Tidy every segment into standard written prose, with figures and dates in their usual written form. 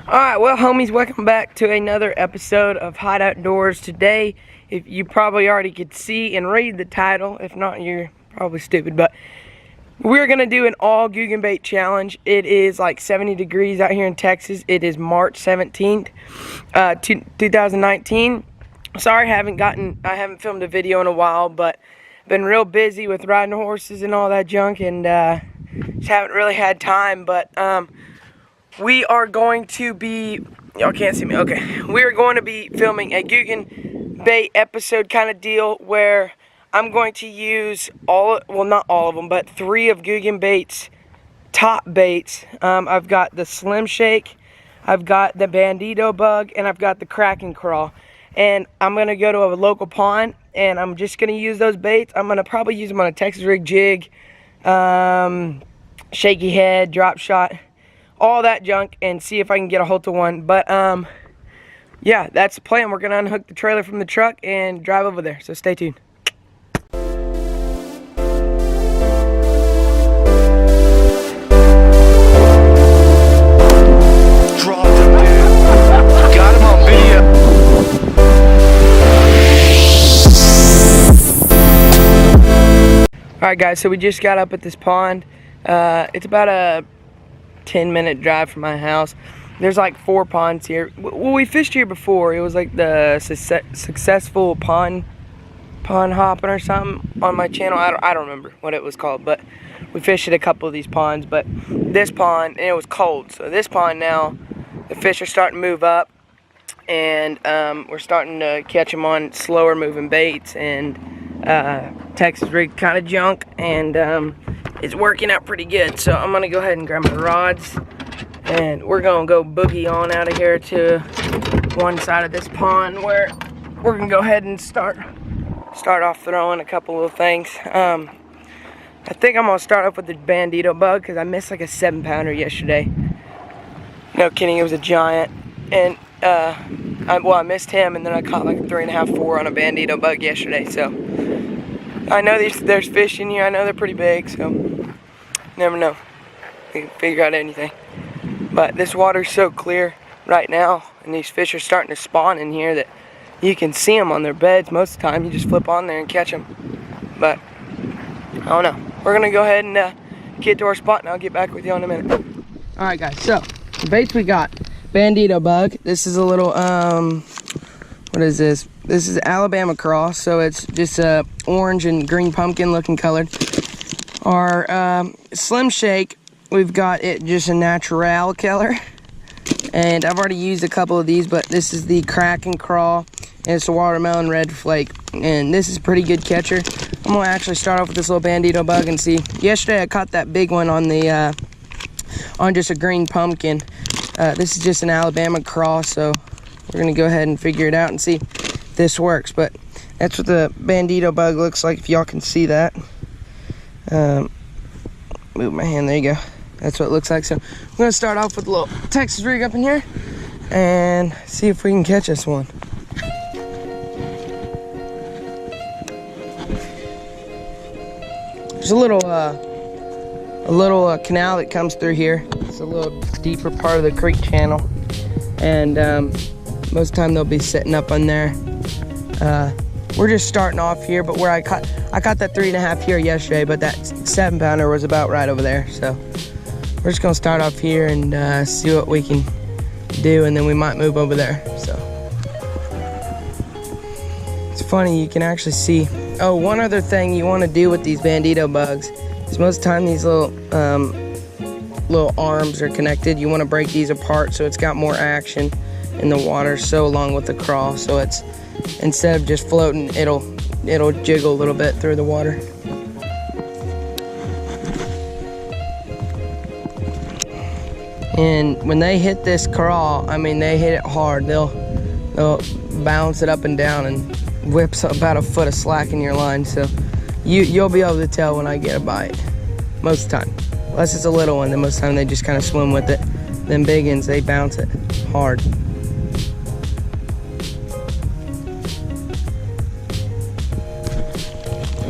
Alright, well homies, welcome back to another episode of Hot Outdoors. Today, if you probably already could see and read the title, if not you're probably stupid, but we're going to do an all Googan bait challenge. It is like 70 degrees out here in Texas. It is March 17th, 2019. Sorry I haven't filmed a video in a while, but been real busy with riding horses and all that junk, and just haven't really had time. But we are going to be, y'all can't see me, okay. We are going to be filming a Googan bait episode kind of deal where I'm going to use not all of them, but 3 of Googan bait's top baits. I've got the Slim Shake, I've got the Bandito Bug, and I've got the Kraken Crawl. And I'm going to go to a local pond, and I'm just going to use those baits. I'm going to probably use them on a Texas rig jig, shaky head, drop shot, all that junk, and see if I can get a hold of one. But yeah, that's the plan. We're gonna unhook the trailer from the truck and drive over there, so stay tuned. Dropped him, dude. Got him on video. Alright guys, so we just got up at this pond. It's about a 10-minute drive from my house. There's like 4 ponds here. Well, we fished here before. It was like the successful pond hopping or something on my channel. I don't remember what it was called, but we fished at a couple of these ponds. But this pond, and it was cold, so this pond now, the fish are starting to move up, and we're starting to catch them on slower moving baits and Texas rig kind of junk, and it's working out pretty good. So I'm gonna go ahead and grab my rods, and we're gonna go boogie on out of here to one side of this pond where we're gonna go ahead and start off throwing a couple of things. I think I'm gonna start off with the Bandito Bug because I missed like a 7-pounder yesterday. No kidding, it was a giant, and I missed him, and then I caught like a 3.5, 4 on a Bandito Bug yesterday. So I know there's fish in here. I know they're pretty big, so never know. We can figure out anything. But this water's so clear right now, and these fish are starting to spawn in here that you can see them on their beds. Most of the time, you just flip on there and catch them. But I don't know. We're gonna go ahead and get to our spot, and I'll get back with you in a minute. All right, guys. So the baits we got: Bandito Bug. This is a little what is this? This is Alabama Cross, so it's just a orange and green pumpkin looking colored. Our Slim Shake, we've got it just a natural color, and I've already used a couple of these, but this is the Kraken Crawl, and it's a watermelon red flake, and this is a pretty good catcher. I'm gonna actually start off with this little Bandito Bug and see. Yesterday I caught that big one on the on just a green pumpkin. This is just an Alabama Crawl, so we're gonna go ahead and figure it out and see if this works. But that's what the Bandito Bug looks like, if y'all can see that. Move my hand, there you go. That's what it looks like. So I'm gonna start off with a little Texas rig up in here and see if we can catch this one. There's a little canal that comes through here. It's a little deeper part of the creek channel, and most of the time they'll be sitting up on there. We're just starting off here, but where I caught that 3.5 here yesterday, but that 7-pounder was about right over there. So we're just gonna start off here and see what we can do, and then we might move over there. So it's funny, you can actually see. Oh, one other thing you want to do with these Bandito Bugs is most of the time these little arms are connected. You want to break these apart so it's got more action in the water, so along with the crawl, so it's, instead of just floating, it'll jiggle a little bit through the water. And when they hit this crawl, I mean, they hit it hard. They'll bounce it up and down and whips about a foot of slack in your line. So you'll be able to tell when I get a bite most of the time. Unless it's a little one, then most of the time they just kind of swim with it. Them big ones, they bounce it hard.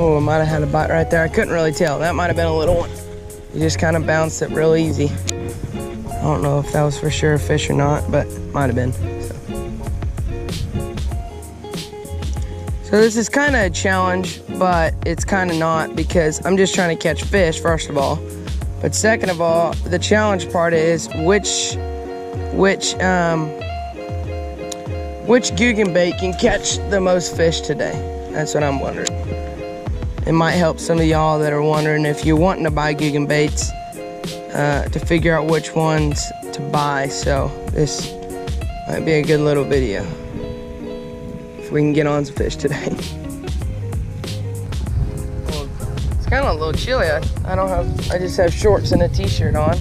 Oh, I might have had a bite right there. I couldn't really tell. That might have been a little one. You just kind of bounced it real easy. I don't know if that was for sure a fish or not, but might have been. So this is kind of a challenge, but it's kind of not, because I'm just trying to catch fish, first of all. But second of all, the challenge part is which Googan bait can catch the most fish today. That's what I'm wondering. It might help some of y'all that are wondering if you're wanting to buy Googan baits, to figure out which ones to buy. So this might be a good little video if we can get on some fish today. Well, it's kind of a little chilly. I just have shorts and a t-shirt on,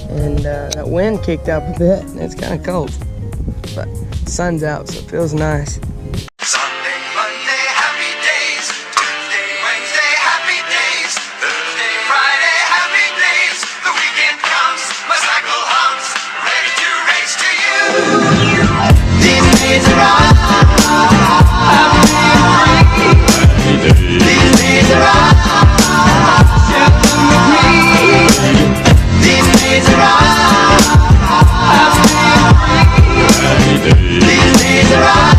and that wind kicked up a bit, and it's kind of cold, but the sun's out, so it feels nice. Sunday, Monday, happy days. Tuesday, Wednesday, happy days. Thursday, Friday, happy days. The weekend comes, my cycle hums, ready to race to you. These days are all. These days are all. Share them with me. These days are all. These days are all.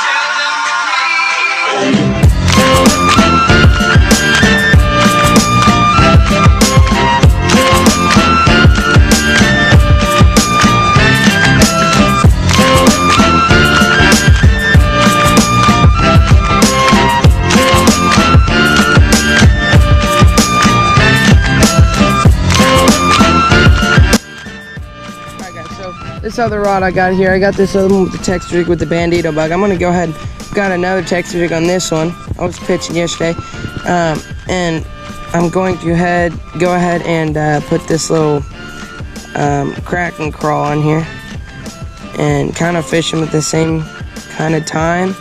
Share them with me. This other rod I got here, I got this other one with the text rig with the bandito bug. I'm gonna go ahead, got another text rig on this one. I was pitching yesterday, and I'm going to go ahead and put this little crack and crawl on here and kind of fish them at the same kind of time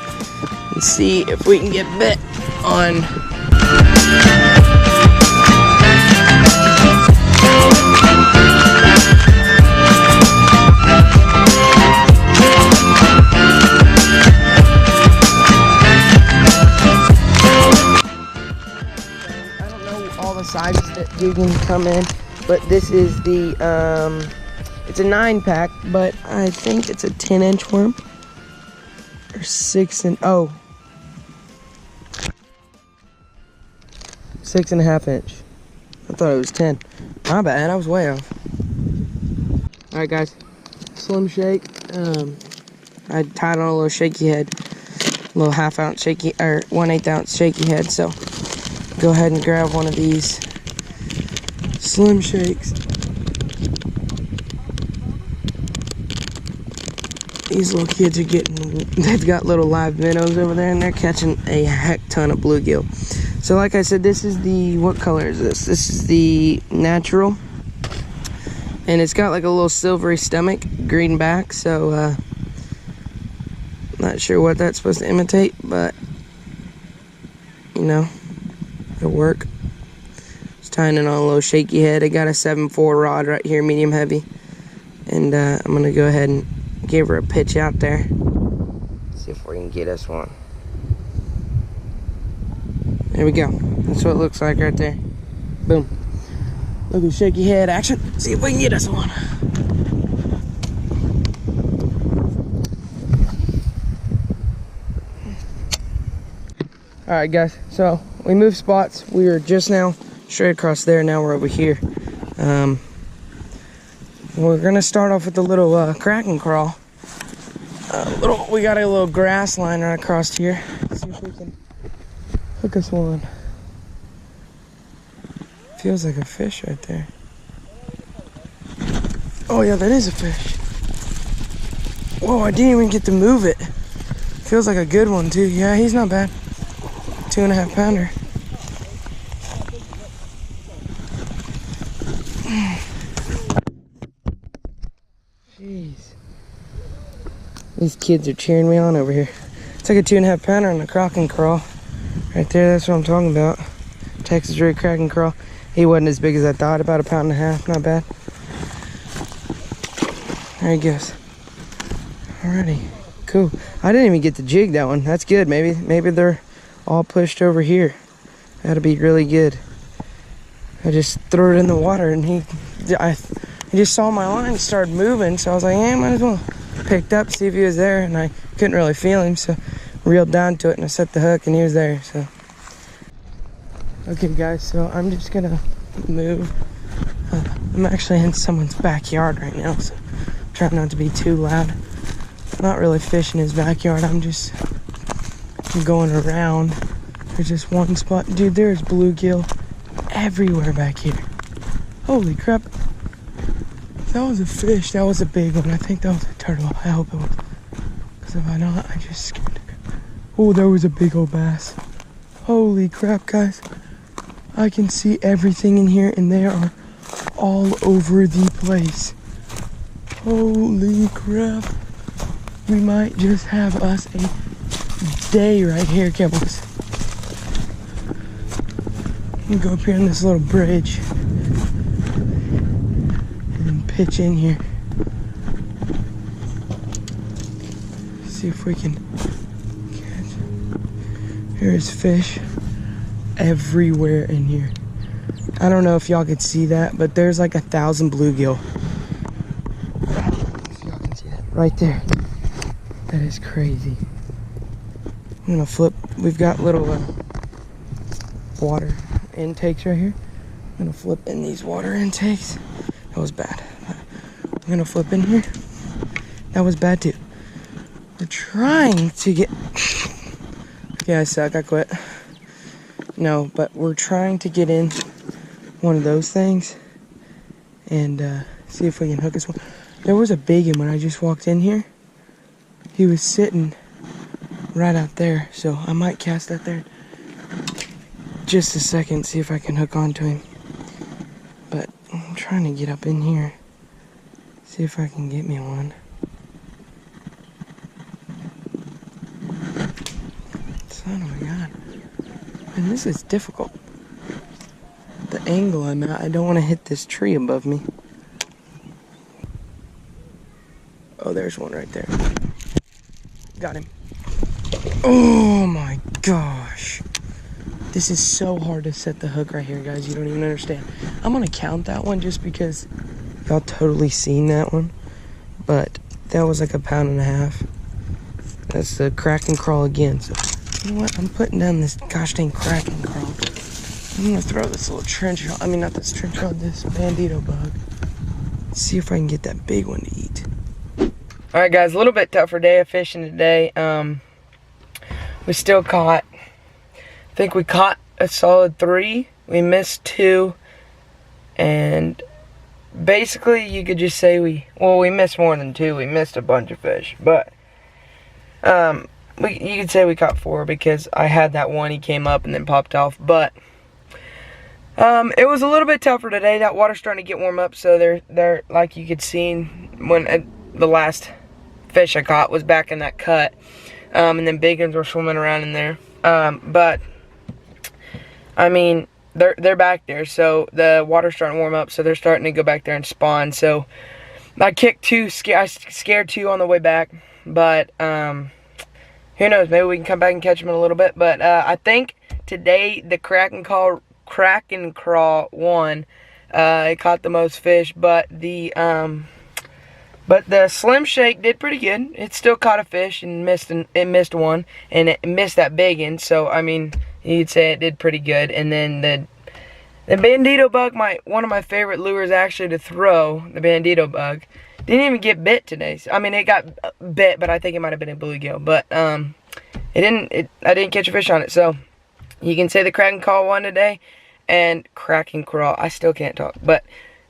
and see if we can get bit on. Sizes that Googan come in, but this is the it's a 9-pack, but I think it's a 10-inch worm or 6.5 inch. I thought it was 10. My bad, I was way off. All right, guys, slim shake. I tied on a little shaky head, a little 1/2 ounce shaky or 1/8 ounce shaky head. So go ahead and grab one of these slim shakes. These little kids are they've got little live minnows over there, and they're catching a heck ton of bluegill. So like I said, this is the, what color is this? This is the natural, and it's got like a little silvery stomach, green back, so not sure what that's supposed to imitate, but you know, it'll work. Just tying it on a little shaky head. I got a 7.4 rod right here, medium heavy, and I'm gonna go ahead and give her a pitch out there. See if we can get us one. There we go. That's what it looks like right there. Boom. Look at shaky head action. See if we can get us one. Alright guys, so we moved spots. We were just now straight across there, now we're over here. We're gonna start off with a little crack and crawl. We got a little grass line right across here. Let's see if we can hook us one. Feels like a fish right there. Oh yeah, that is a fish. Whoa, I didn't even get to move it. Feels like a good one too. Yeah, he's not bad. 2.5 pounder. Jeez. These kids are cheering me on over here. It's like a 2.5 pounder on the crock and crawl. Right there, that's what I'm talking about. Texas rig crack and crawl. He wasn't as big as I thought, about 1.5 pounds, not bad. There he goes. Alrighty, cool. I didn't even get to jig that one. That's good. Maybe they're all pushed over here. That'll be really good. I just threw it in the water and I I just saw my line started moving, so I was like, hey, might as well picked up, see if he was there, and I couldn't really feel him, so reeled down to it and I set the hook and he was there. So okay guys, so I'm just gonna move. I'm actually in someone's backyard right now, so I'm trying not to be too loud. I'm not really fishing his backyard, I'm going around. There's just one spot. Dude, there's bluegill everywhere back here. Holy crap. That was a fish. That was a big one. I think that was a turtle. I hope it was. Because if I not, I just scared it. Oh, there was a big old bass. Holy crap, guys. I can see everything in here, and they are all over the place. Holy crap. We might just have us a day right here, Kibbles. I'm gonna go up here on this little bridge and pitch in here. See if we can catch. Here's fish everywhere in here. I don't know if y'all could see that, but there's like 1,000 bluegill. If y'all can see that right there. That is crazy. I'm gonna flip. We've got little water intakes right here. I'm gonna flip in these water intakes. That was bad. I'm gonna flip in here. That was bad too. We're trying to get. Okay, I suck. I quit. No, but we're trying to get in one of those things and see if we can hook this one. There was a big one when I just walked in here. He was sitting right out there, so I might cast that there just a second, see if I can hook onto him. But I'm trying to get up in here, see if I can get me one. Son of a gun. And this is difficult. The angle I'm at, I don't want to hit this tree above me. Oh, there's one right there. Got him. Oh my gosh. This is so hard to set the hook right here, guys. You don't even understand. I'm gonna count that one just because y'all totally seen that one. But that was like 1.5 pounds. That's the crack and crawl again. So you know what? I'm putting down this gosh dang crack and crawl. I'm gonna throw this little trench rod. I mean, not this trench rod, this bandito bug. See if I can get that big one to eat. All right, guys, a little bit tougher day of fishing today. We still caught, I think we caught a solid 3. We missed 2. And basically, you could just say we missed more than 2. We missed a bunch of fish. But you could say we caught 4 because I had that one. He came up and then popped off. But it was a little bit tougher today. That water's starting to get warm up. So they're like you could see when the last fish I caught was back in that cut. And then big ones were swimming around in there. But I mean, they're back there, so the water's starting to warm up, so they're starting to go back there and spawn. So I kicked 2, I scared 2 on the way back, but who knows? Maybe we can come back and catch them in a little bit. But I think today the crack and crawl won. It caught the most fish, but the Slim Shake did pretty good. It still caught a fish and missed one, and it missed that big one. So I mean, you'd say it did pretty good. And then the bandito bug, one of my favorite lures actually to throw, the bandito bug, didn't even get bit today. I mean, it got bit, but I think it might have been a bluegill. But I didn't catch a fish on it. So you can say the crack and crawl won today, and crack and crawl. I still can't talk, but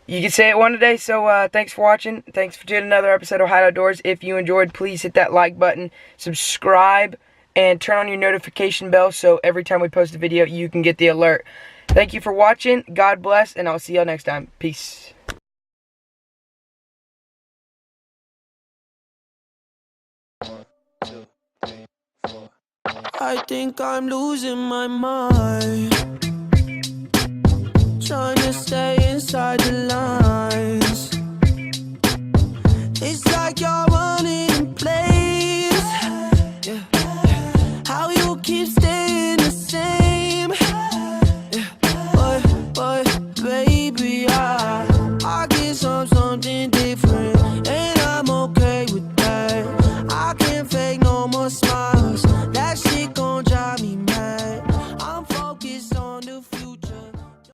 you can say it won today. So thanks for watching. Thanks for doing another episode of Hide Outdoors. If you enjoyed, please hit that like button, subscribe, and turn on your notification bell so every time we post a video, you can get the alert. Thank you for watching. God bless, and I'll see y'all next time. Peace. I think I'm losing my mind, trying to stay inside the lines. It's like